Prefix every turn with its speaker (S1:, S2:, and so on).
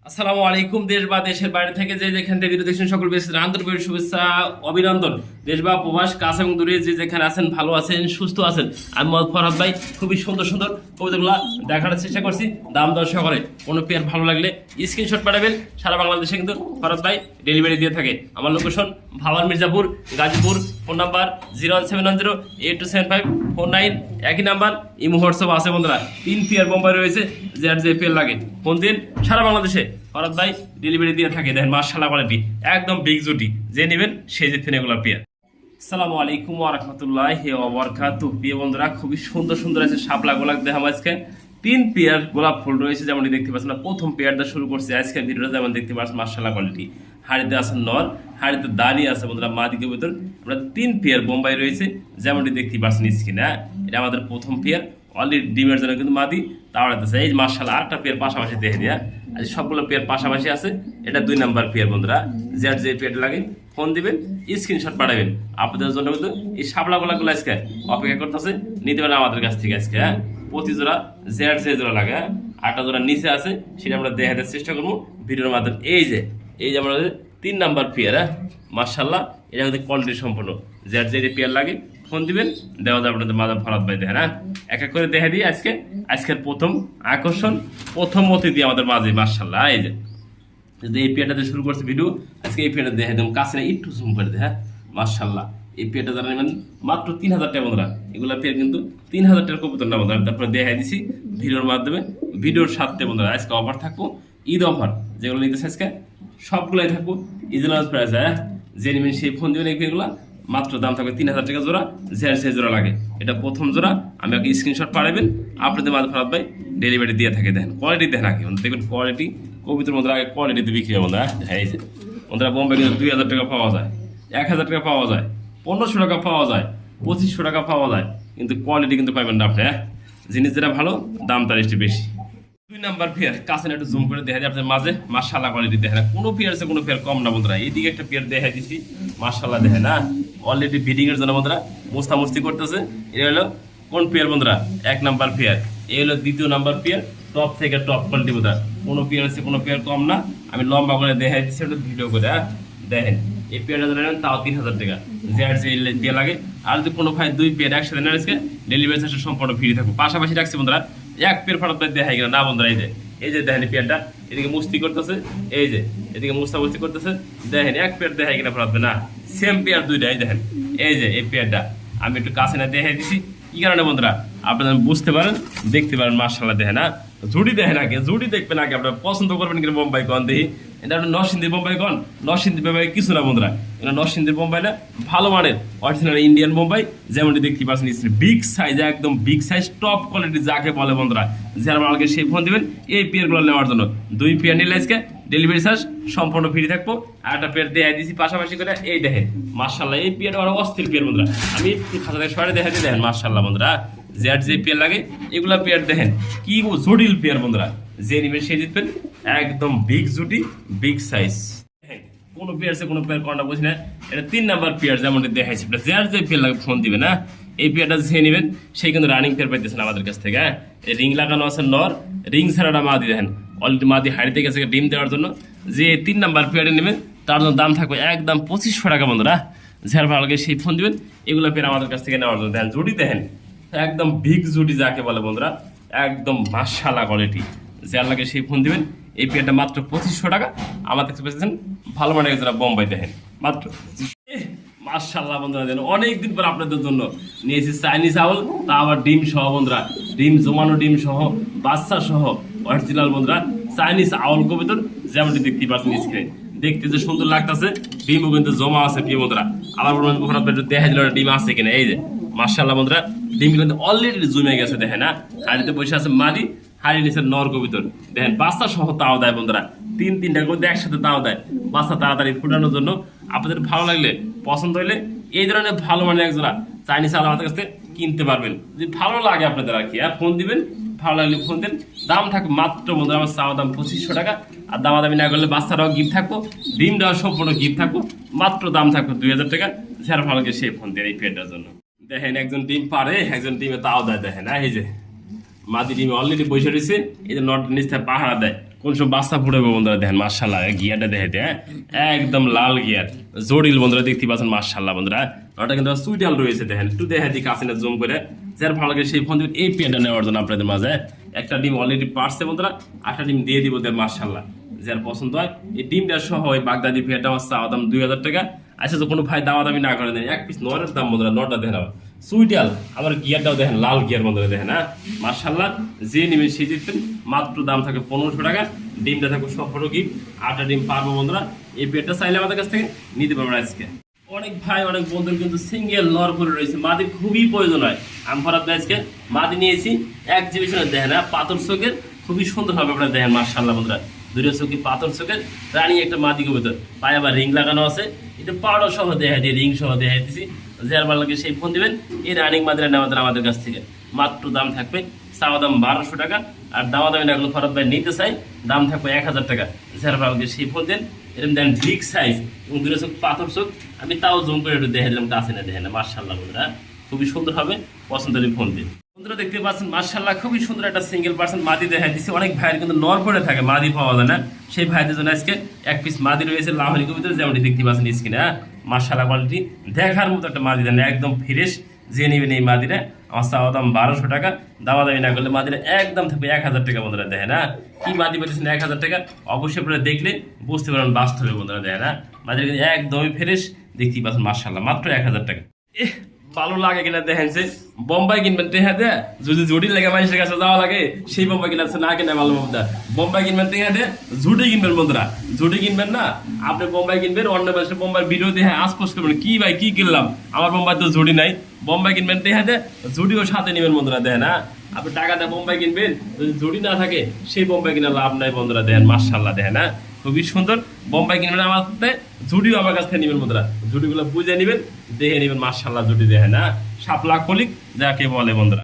S1: আসসালামু আলাইকুম। দেশ বা দেশের বাইরে থেকে যে যেখান থেকে ভিডিও দেখছেন সকল বেশ আন্তরিক শুভেচ্ছা অভিনন্দন। দেশ বা প্রবাস কাছে এবং দূরে যে যেখানে আছেন ভালো আছেন সুস্থ আছেন। আমি মোহাম্মদ ফরহাদ ভাই খুবই সুন্দর সুন্দর কবিতাগুলো দেখার চেষ্টা করছি দাম দর সহকারে। কোনো পেয়ার ভালো লাগলে স্ক্রিনশট পাঠাবেন। সারা বাংলাদেশে কিন্তু ফরহাদ ভাই ডেলিভারি দিয়ে থাকে। আমার location Bhawal Mirzapur Gazipur. Phone number 01710827549। একই নাম্বার ইমো হোয়াটসঅ্যাপ আছে বন্ধুরা। 3 পেয়ার বোম্বাই রয়েছে, যার যে পেয়ার লাগে ফোন দিন। সারা বাংলাদেশে ফরহাদ ভাই ডেলিভারি দিয়ে থাকে। দেখেন মাশাআল্লাহ কোয়ালিটি একদম বিগ জুটি, যে নেবেন সেই যে এগুলো পেয়ার। আসসালামু আলাইকুম ওয়া রাহমাতুল্লাহি ওয়া বারাকাতুহু। প্রিয় বন্ধুরা খুবই সুন্দর সুন্দর আছে শাপলা গোলাপ দেখাম আজকে। 3 পেয়ার গোলাপ ফুল রয়েছে যেমনটি দেখতে পাচ্ছেন। প্রথম পেয়ারটা শুরু করছি আজকে ভিডিওটা, যেমন দেখতে পাচ্ছেন মাশাআল্লাহ কোয়ালিটি। হাড়িতে আছে নর, হাড়িতে দাঁড়িয়ে আছে বন্ধুরা মাদিকে ভিতর। আমরা 3 পেয়ার বোম্বাই রয়েছে যেমনটি দেখতে পাচ্ছেন স্ক্রিনে। এটা আমাদের প্রথম পেয়ার। অলরেডি ডিমের জন্য কিন্তু মাদি তাড়াতেছে। এই মাশাআল্লাহ আরেকটা পেয়ার পাশাপাশি দেখে দেয়া। আজ সবগুলো পেয়ার পাশাপাশি আছে। এটা 2 নাম্বার পেয়ার বন্ধুরা। যার যে পেয়ার লাগে ফোন দিবেন, স্ক্রিনশট পাঠাবেন। আপনাদের জন্য কিন্তু এই শাপলা গোলাগুলো আজকে অপেক্ষা করতেছে, নিতে পারেন আমাদের কাছ থেকে আজকে। হ্যাঁ, প্রতি জোড়া জেড যে জোড়া লাগে, 8টা জোড়া নিচে আছে, সেটা আমরা দেখাতে চেষ্টা করবো ভিডিওর মাধ্যমে। এই যে আমাদের 3 নাম্বার পেয়ার। হ্যাঁ মাশাআল্লাহ, এটা কিন্তু কোয়ালিটি সম্পূর্ণ। যার যে পেয়ার লাগে ফোন দিবেন, দেওয়া যাবে আপনাদের মাদার ফরহাদ ভাই। দেখেন হ্যাঁ, এক এক করে দেখা দিই আজকের প্রথম আকর্ষণ, প্রথম অতিথি আমাদের মাঝে মাশাআল্লাহ। এই যে যদি এই পেয়ারটাতে শুরু করছে ভিডিও, আজকে এই পেয়ারটা দেখে দেবো কাছে একটু জুম করে দেয়। হ্যাঁ মাশাআল্লাহ, এই পেয়ারটা জানা নেবেন মাত্র 3000 টাকা বন্ধুরা। এগুলো পেয়ার কিন্তু 3000 টাকার কবুতর না বন্ধুরা। তারপরে দেখাই দিছি ভিডিওর মাধ্যমে। ভিডিওর সাথে বন্ধুরা আজকে অফার থাকবো, ঈদ অফার। যেগুলো নিতেছে আজকে সবগুলাই থাকবো ইজলাস প্রাইস। হ্যাঁ, যে নেবেন সেই ফোন দেবেন। এগুলো মাত্র দাম থাকবে 3000 টাকা জোড়া, যে জোড়া লাগে। এটা প্রথম জোড়া। আমি আগে স্ক্রিনশট পাঠাবেন, আপনাদের মাঝে ফরহাদ ভাই ডেলিভারি দিয়ে থাকে। দেখেন কোয়ালিটি দেখেন আগে, দেখবেন কোয়ালিটি কবিতার মধ্যে আগে কোয়ালিটিতে বিক্রি হয় বন্ধুরা। হ্যাঁ এই যে বন্ধুরা বোম্বে কিন্তু 2000 টাকা পাওয়া যায়, 1000 টাকা পাওয়া যায়, 1500 টাকা পাওয়া যায়, 2500 টাকা পাওয়া যায়, কিন্তু কোয়ালিটি কিন্তু পাবেন না আপনি। হ্যাঁ, জিনিস যেটা ভালো দাম তার একটু বেশি। 2 নাম্বার পেয়ার কাছে একটু জুম করে দেখা যায় আপনাদের মাঝে। মাশাআল্লাহ কোয়ালিটি দেখেন, কোনো পেয়ার আছে কোনো পেয়ার কম না বন্ধুরা। এইদিকে একটা পেয়ার দেখা দিছি মাশাআল্লাহ দেখেন। না অলরেডি বিডিং এর জন্য বন্ধুরা মুস্তামুস্তি করতেছে। এটা হলো কোন পেয়ার বন্ধুরা? 1 নাম্বার পেয়ার। এই হলো 2য় নাম্বার পেয়ার, টপ থেকে টপ কোয়ালিটি বন্ধুরা। কোনো পেয়ার আছে কোনো পেয়ার কম না। আমি লম্বা করে দেখা দিচ্ছি একটা ভিডিও করে। হ্যাঁ দেখেন এই পেয়ারটা নেন তাও 3000 টাকা, যে দিয়ে লাগে। আর যদি কোনো ভাই 2 পেয়ার একসাথে নেন আজকে ডেলিভারি চার্জ সম্পূর্ণ ফ্রি থাকবে। পাশাপাশি রাখছি বন্ধুরা, এক পেয়ার ফরহাদ ভাই দেখাই গেল না বন্ধুরা। এই যে দেখেন পেয়ারটা এদিকে মুস্তি করতেছে, এই যে এদিকে মুস্তামুস্তি করতেছে। দেখেন এক পেয়ার দেখাই কিনা ফরহাদ ভাই না, সেম পেয়ার 2টা। এই দেখেন এই যে এই পেয়ারটা আমি একটু কাছে না দেখাই দিছি। কি কারণে বন্ধুরা আপনারা বুঝতে পারেন, দেখতে পারেন। মাশাআল্লাহ দেখেন না, জুড়ি দেখেন আগে, জুড়ি দেখবেন আগে। আপনারা পছন্দ করবেন কিনা বোম্বাই কন দেখি। এটা আপনার নরসিংদীর বোম্বাই কন, নরসিংদীর বোম্বাই কিছু না বন্ধুরা। এটা নরসিংদীর বোম্বাই না, ভালো মানের অরিজিনাল ইন্ডিয়ান বোম্বাই। যেমনটি দেখতে পাচ্ছেন বিগ সাইজ, একদম বিগ সাইজ টপ কোয়ালিটি যাকে বলে বন্ধুরা। যারা আমাকে সেই ফোন দিবেন এই পেয়ারগুলো নেওয়ার জন্য। 2 পেয়ার নিলে আজকে ডেলিভারি চার্জ সম্পূর্ণ ফ্রি থাকবো। আর একটা পেয়ার দেখাই দিচ্ছি পাশাপাশি করে। এই দেখেন মাশাআল্লাহ, এই পেয়ারটা আরো অস্থির পেয়ার বন্ধুরা। আমি একটু খাতা থেকে সরে দেখাই দিই। দেখেন মাশাআল্লাহ বন্ধুরা, যে পেয়ার লাগে এগুলা পেয়ার দেখেন কি জটিল পেয়ার বন্ধুরা। যে নিবেন সে জিতবেন, একদম বিগ জুটি, বিগ সাইজ। কোনো পেয়ার আছে কোনো পেয়ার কোনটা বুঝি না। এটা 3 নাম্বার পেয়ার যেমনটি দেখাইছি। যার যে পেয়ার লাগে ফোন দিবেন। হ্যাঁ, এই পেয়ারটা যে নেবেন সেই কিন্তু রানিং পেয়ার পাইতেছেন আমাদের কাছ থেকে। হ্যাঁ, এই রিং লাগানো আছে নর, রিং ছাড়াটা মাদি। দেখেন অলরেডি মাদি হাড়িতে গেছে ডিম দেওয়ার জন্য। যে 3 নাম্বার পেয়ারে নেবেন তার জন্য দাম থাকবে একদম 2500 টাকা বন্ধুরা। যার ভালো লাগে সেই ফোন দিবেন, এগুলো পেয়ার আমাদের কাছ থেকে নেওয়ার জন্য। দেখেন জুটি দেখেন একদম বিগ জুটি যাকে বলে বন্ধুরা, একদম মাশাআল্লাহ কোয়ালিটি। যার লাগে সেই ফোন দিবেন। এই পেয়ারটা মাত্র 2500 টাকা। আমাদের কাছে পেয়েছেন ভালো মানের যারা বোম্বাই দেখেন মাত্র। মাশাআল্লাহ বন্ধুরা, যেন অনেকদিন পর আপনাদের জন্য নিয়েছি চাইনিজ আউল, তা আবার ডিম সহ বন্ধুরা। ডিম জমানো, ডিম সহ, বাচ্চা সহ অরিজিনাল বন্ধুরা চাইনিজ আউল কবিতর। যেমনটি দেখতে পাচ্ছেন স্ক্রিনে, দেখতে যে সুন্দর লাগতেছে। ডিমও কিন্তু জমা আছে প্রিয় বন্ধুরা। আবার দেখা দিল ডিম আছে কিনা। এই যে মাশাআল্লাহ বন্ধুরা, ডিম কিন্তু অলরেডি জমে গেছে। দেখেন না, হাড়িতে বসে আছে মাদি, হাড়ি নিচে নর কবিতর। দেখেন বাচ্চা সহ তাও দেয় বন্ধুরা। 3-3টা করে একসাথে তাও দেয় বাচ্চা তাড়াতাড়ি ফুটানোর জন্য। আপনাদের ভালো লাগলে, পছন্দ হইলে এই ধরনের ভালো মানে একজোড়া চাইনিজ আল আমাদের কাছে কিনতে পারবেন। যদি ভালো লাগে আপনাদের আর কি। আর ফোন দিবেন, ভালো লাগলে ফোন দেন। দাম থাকবে মাত্র বন্ধুরা আমার চাওয়া দাম 2500 টাকা। আর দামাদামি না করলে বাচ্চারাও গিফট থাকবো, ডিমটাও সম্পূর্ণ গিফট থাকবো। মাত্র দাম থাকবে 2000 টাকা। যারা ভালো লাগে সেই ফোন দেন এই পেয়ারটার জন্য। দেখেন একজন ডিম পারে, একজন ডিমে তাও দেয়। দেখেন এই যে মাদি ডিমে অলরেডি বসে রয়েছে। এই যে নট নিচে পাহারা দেয়। কোন সব বাচ্চা ফুটাবে বন্ধুরা দেখেন মার্শাল্লাহ গিয়ারটা দেখে একদম লাল গিয়ার জটিল বন্ধুরা দেখতে পাচ্ছেন মার্শাল্লাহ বন্ধুরা ওটা কিন্তু সুইটাল রয়েছে দেখেন একটু দেখে দিই কাছে জুম করে যার ভালো লাগে সেই ফোন এই পেয়ারটা নেওয়ার জন্য আপনাদের মাঝে একটা ডিম অলরেডি পারছে বন্ধুরা একটা ডিম দিয়ে দিব মার্শাল্লাহ যার পছন্দ হয় এই ডিমটা সহ ওই বাগদাদি পেয়ারটা আমার চাওয়া দাম 2000 টাকা। আচ্ছা তো কোনো ভাই দামি না করে দেন এক পিস নরের দাম বন্ধুরা নটা দেখেন সুইটাল আমার গিয়ারটাও দেখেন লাল গিয়ার বন্ধুরা দেখেন হ্যাঁ মার্শাল্লাহ যে নেবেন সেই জিতবেন মাত্র দাম থাকে 1500 টাকা। ডিমটা থাকবে সব ফটো গিফট 8টা ডিম পারবো বন্ধুরা এই পেয়ারটা চাইলে আমাদের কাছ থেকে নিতে পারবেন আজকে। অনেক ভাই অনেক বন্ধুর কিন্তু সিঙ্গেল নর করে রয়েছে মাদি খুবই প্রয়োজন হয় আমি ফরাদ ভাই আজকে মাদি নিয়েছি এক্সিবিশনে দেখেন পাথর চোখের খুবই সুন্দর হবে আপনারা দেখেন মার্শাল্লাহ বন্ধুরা দুটো চোখে পাথর চোখের রানী একটা মাদি কবুতর পায়ে আবার রিং লাগানো আছে এটা পাউডার সহ দেখা দিয়ে রিং সহ দেখা দিচ্ছি যার ভালো লাগে সেই ফোন দিবেন এই রানিং মাদিরা নেওয়া আমাদের কাছ থেকে মাত্র দাম থাকবে চাওয়া দাম 1200 টাকা আর দামি না এগুলো ফরাদ ভাই নিতে চাই দাম থাকবে 1000 টাকা যার ভালো লাগে সেই ফোন দেন এরকম দেন বিগ সাইজ এবং দুটো চোখ পাথর চোখ আমি তাও জুম করে একটু দেখে দিলাম কাছে না দেখেন মার্শাল্লাহ বন্ধুরা খুবই সুন্দর হবে পছন্দের ফোন দিন বন্ধুরা দেখতে পাচ্ছেন মার্শাল্লাহ খুবই সুন্দর একটা সিঙ্গেল পার্সন মাদি দেখা দিচ্ছে অনেক ভাইয়ের কিন্তু নর পড়ে থাকে মাদি পাওয়া যায় না সেই ভাইদের জন্য আজকে এক পিস মাদি রয়েছে লাহোরি কবিতার যেমনটি দেখতে পাচ্ছেন স্ক্রিনে মার্শাল্লাহ কোয়ালিটি দেখার মতো একটা মাদি দেন একদম ফ্রেশ যে নেবেন এই মাদিরা আমার চাওয়া দাম 1200 টাকা দামি না করলে মাদিরা একদম থাকবে 1000 টাকা বন্ধুরা দেখেন কি মাদি পেতেছেন 1000 টাকা অবশ্যই আপনারা দেখলে বুঝতে পারবেন বাস্তবে বন্ধুরা দেখেন মাদিরা কিন্তু একদমই ফ্রেশ দেখতেই পাচ্ছেন মার্শাল্লাহ মাত্র 1000 টাকা। ভালো লাগে কিনা দেখেন যে বোম্বাই কিনবেন টেহা দে যদি জুটি লেগে মানুষের কাছে যাওয়া লাগে সেই বোম্বাই কিনা না কিনা ভালো বন্ধুরা বোম্বাই কিনবেন টেহা দে ঝুটি কিনবেন বন্ধুরা ঝুটি কিনবেন না আপনি বোম্বাই কিনবেন অন্য মানুষের বোম্বাই ভিডিও দেখে আশপাশ করবেন কি ভাই কি কিনলাম আমার বোম্বাই তো ঝুটি নাই বোম্বাই কিনবেন টেহা দে ঝুটিও সাথে নেবেন বন্ধুরা দেখেন আপনি টাকা দিয়ে বোম্বাই কিনবেন যদি জুটি না থাকে সেই বোম্বাই কিনা লাভ নাই বন্ধুরা দেখেন মার্শাল্লাহ দেখেন খুবই সুন্দর বোম্বাই কিনবেন আমার জুটিও আমার কাছ থেকে নেবেন বন্ধুরা জুটিগুলো বুঝে নেবেন দেখে নেবেন মার্শাল্লাহ জুটি দেখেন শাপলা কলিক যাকে বলে বন্ধুরা।